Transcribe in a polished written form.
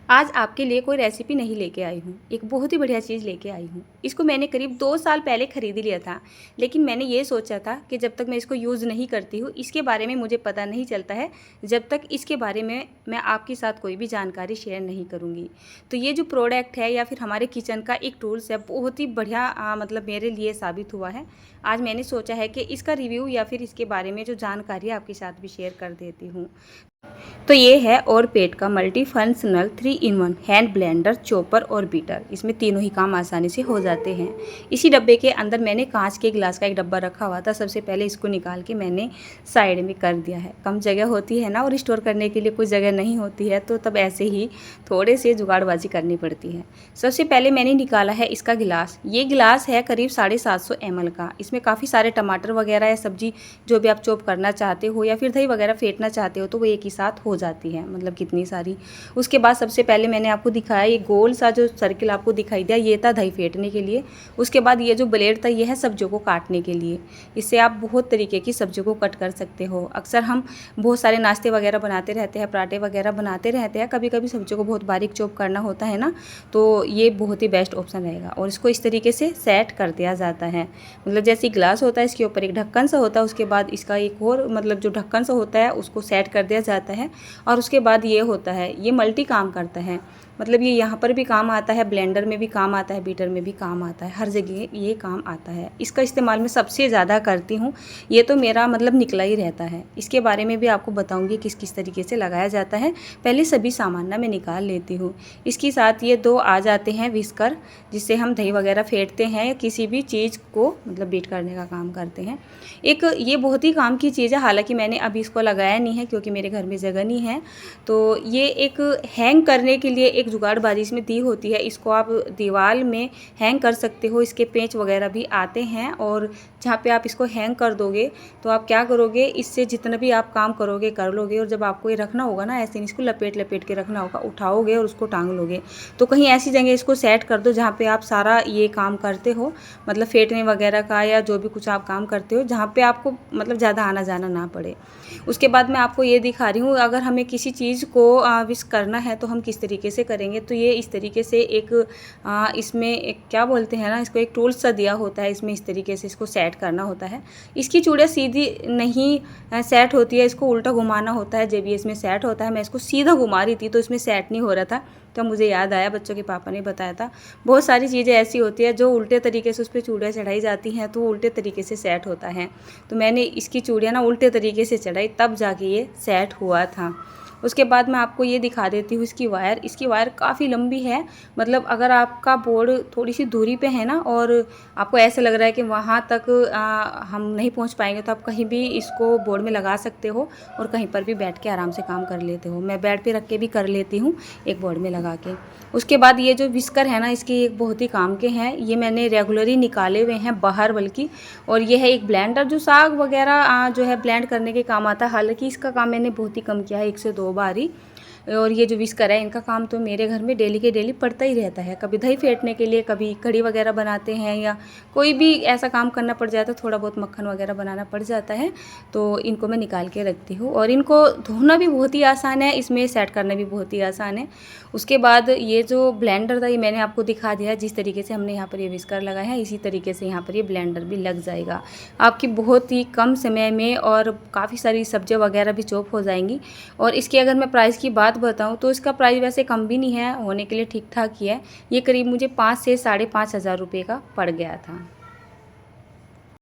आज आपके लिए कोई रेसिपी नहीं लेके आई हूँ, एक बहुत ही बढ़िया चीज़ लेके आई हूँ। इसको मैंने करीब 2 साल पहले खरीद लिया था, लेकिन मैंने ये सोचा था कि जब तक मैं इसको यूज़ नहीं करती हूँ, इसके बारे में मुझे पता नहीं चलता है, जब तक इसके बारे में मैं आपके साथ कोई भी जानकारी शेयर नहीं करूँगी। तो ये जो प्रोडक्ट है या फिर हमारे किचन का एक टूल्स है, बहुत ही बढ़िया मतलब मेरे लिए साबित हुआ है। आज मैंने सोचा है कि इसका रिव्यू या फिर इसके बारे में जो जानकारी है आपके साथ भी शेयर कर देती हूँ। तो ये है ओरपेट का multi functional 3-in-1 hand blender, chopper और बीटर। इसमें तीनों ही काम आसानी से हो जाते हैं। इसी डब्बे के अंदर मैंने कांच के गिलास का एक डब्बा रखा हुआ था। सबसे पहले इसको निकाल के मैंने साइड में कर दिया है। कम जगह होती है ना और स्टोर करने के लिए कुछ जगह नहीं होती है, तो तब ऐसे ही थोड़े से जुगाड़बाजी करनी पड़ती है। सबसे पहले मैंने निकाला है इसका गिलास। ये गिलास है करीब 750 ml का। इसमें काफ़ी सारे टमाटर वगैरह या सब्जी जो भी आप चॉप करना चाहते हो या फिर दही वगैरह फेंटना चाहते हो तो वो एक ही साथ हो जाती है, मतलब कितनी सारी। उसके बाद सबसे पहले मैंने आपको दिखाया ये गोल सा जो सर्किल आपको दिखाई दिया, ये था दही फेंटने के लिए। उसके बाद ये जो ब्लेड था ये है सब्जियों को काटने के लिए। इससे आप बहुत तरीके की सब्जियों को कट कर सकते हो। अक्सर हम बहुत सारे नाश्ते वगैरह बनाते रहते हैं, पराठे वगैरह बनाते रहते हैं, कभी कभी सब्जियों को बहुत बारीक चॉप करना होता है ना, तो ये बहुत ही बेस्ट ऑप्शन रहेगा। और इसको इस तरीके से सेट कर दिया जाता है, मतलब जैसे ग्लास होता है इसके ऊपर एक ढक्कन सा होता है, उसके बाद इसका एक और मतलब जो ढक्कन सा होता है उसको सेट कर दिया जाता है। और उसके बाद ये होता है, ये मल्टी काम करता है, मतलब ये यहाँ पर भी काम आता है, ब्लेंडर में भी काम आता है, बीटर में भी काम आता है, हर जगह ये काम आता है। इसका इस्तेमाल मैं सबसे ज़्यादा करती हूँ, ये तो मेरा मतलब निकला ही रहता है। इसके बारे में भी आपको बताऊँगी किस किस तरीके से लगाया जाता है। पहले सभी सामान ना मैं निकाल लेती हूँ। इसके साथ ये 2 आ जाते हैं विस्कर, जिससे हम दही वगैरह फेंटते हैं या किसी भी चीज़ को मतलब बीट करने का काम करते हैं। एक ये बहुत ही काम की चीज़ है, हालांकि मैंने अभी इसको लगाया नहीं है क्योंकि मेरे घर में जगह नहीं है। तो ये एक हैंग करने के लिए एक जुगाड़बाजी इसमें दी होती है। इसको आप दीवार में हैंग कर सकते हो, इसके पेंच वगैरह भी आते हैं। और जहाँ पे आप इसको हैंग कर दोगे तो आप क्या करोगे, इससे जितना भी आप काम करोगे कर लोगे। और जब आपको ये रखना होगा ना, ऐसे इसको लपेट लपेट के रखना होगा, उठाओगे और उसको टांग लोगे। तो कहीं ऐसी जगह इसको सेट कर दो जहाँ पे आप सारा ये काम करते हो, मतलब फेंटने वगैरह का या जो भी कुछ आप काम करते हो, जहाँ पे आपको मतलब ज़्यादा आना जाना ना पड़े। उसके बाद मैं आपको ये दिखा रही हूँ, अगर हमें किसी चीज़ को विस्क करना है तो हम किस तरीके से करेंगे। तो ये इस तरीके से एक इसमें एक क्या बोलते हैं ना, इसको एक टूल्स सा दिया होता है, इसमें इस तरीके से इसको सेट करना होता है। इसकी चूड़ियाँ सीधी नहीं सेट होती है, इसको उल्टा घुमाना होता है, जब ये इसमें सेट होता है। मैं इसको सीधा घुमा रही थी तो इसमें सेट नहीं हो रहा था, तो मुझे याद आया, बच्चों के पापा ने बताया था। बहुत सारी चीज़ें ऐसी होती है जो उल्टे तरीके से उस पर चूड़ियाँ चढ़ाई जाती हैं तो उल्टे तरीके से सेट होता है। तो मैंने इसकी चूड़ियाँ ना उल्टे तरीके से चढ़ाई, तब जाके ये सेट हुआ था। उसके बाद मैं आपको ये दिखा देती हूँ इसकी वायर। इसकी वायर काफ़ी लंबी है, मतलब अगर आपका बोर्ड थोड़ी सी दूरी पे है ना और आपको ऐसा लग रहा है कि वहाँ तक हम नहीं पहुँच पाएंगे, तो आप कहीं भी इसको बोर्ड में लगा सकते हो और कहीं पर भी बैठ के आराम से काम कर लेते हो। मैं बेड पे रख के भी कर लेती हूँ एक बोर्ड में लगा के। उसके बाद ये जो विस्कर है ना, इसके एक बहुत ही काम के हैं। ये मैंने रेगुलर ही निकाले हुए हैं बाहर बल्कि। और ये है एक ब्लेंडर जो साग वगैरह जो है ब्लेंड करने के काम आता है। हालांकि इसका काम मैंने बहुत ही कम किया है, 1 से 2 बार ही। और ये जो विस्कर है, इनका काम तो मेरे घर में डेली के डेली पड़ता ही रहता है। कभी दही फेंटने के लिए, कभी कढ़ी वगैरह बनाते हैं या कोई भी ऐसा काम करना पड़ जाता है, थोड़ा बहुत मक्खन वगैरह बनाना पड़ जाता है, तो इनको मैं निकाल के रखती हूँ। और इनको धोना भी बहुत ही आसान है, इसमें सेट करना भी बहुत ही आसान है। उसके बाद ये जो ब्लेंडर था, ये मैंने आपको दिखा दिया है। जिस तरीके से हमने यहाँ पर ये विस्कर लगाए हैं, इसी तरीके से यहाँ पर ये ब्लेंडर भी लग जाएगा। आपकी बहुत ही कम समय में और काफ़ी सारी सब्जियाँ वगैरह भी चॉप हो जाएंगी। और इसकी अगर मैं प्राइस की बात बताऊं तो इसका प्राइस वैसे कम भी नहीं है, होने के लिए ठीक ठाक ही है। ये करीब मुझे 5 से 5,500 रुपये का पड़ गया था।